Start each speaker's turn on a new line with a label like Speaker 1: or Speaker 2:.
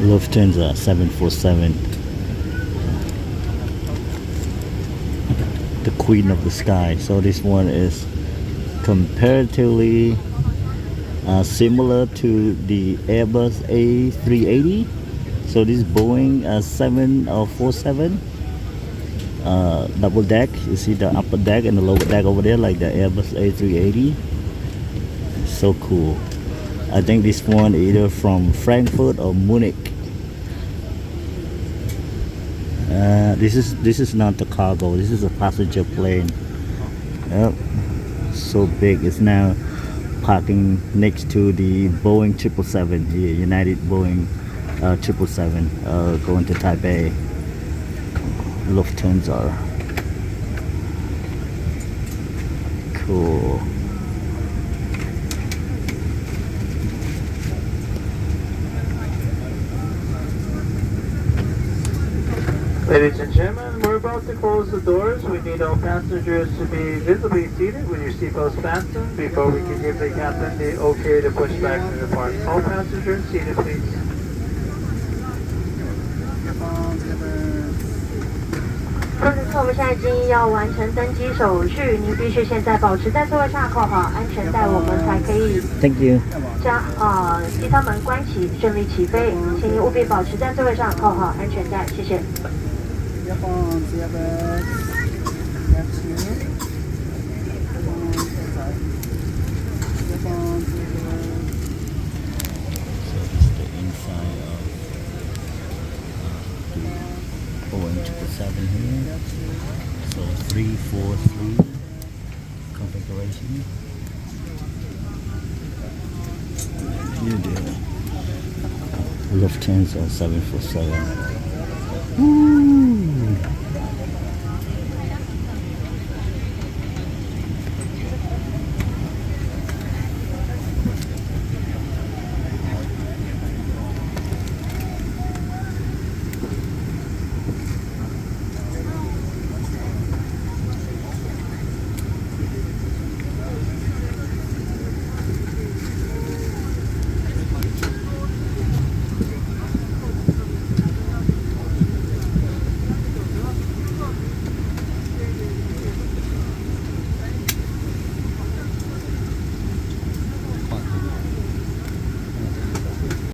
Speaker 1: Lufthansa 747, the queen of the sky. So this one is comparatively similar to the Airbus A380. So this Boeing 747 double deck. You see the upper deck and the lower deck over there, like the Airbus A380. So cool. I think this one either from Frankfurt or Munich. This is not the cargo. This is a passenger plane. Yep. So big. It's now parking next to the Boeing 777 here, United Boeing 777 going to Taipei. Lufthansa. Cool.
Speaker 2: Ladies and gentlemen, we're about to close the doors. We need all passengers to be visibly seated with your seatbelts fastened before we can give the captain the okay to push back to depart. All passengers seated, please.
Speaker 3: 客人客，我们现在建议要完成登机手续，您必须现在保持在座位上，扣好安全带，我们才可以
Speaker 1: Thank you.
Speaker 3: 将机舱门关起，顺利起飞。请您务必保持在座位上，扣好安全带，谢谢。
Speaker 1: Boeing 777 here. So 343 configuration. You did. Lufthansa 747. Woo.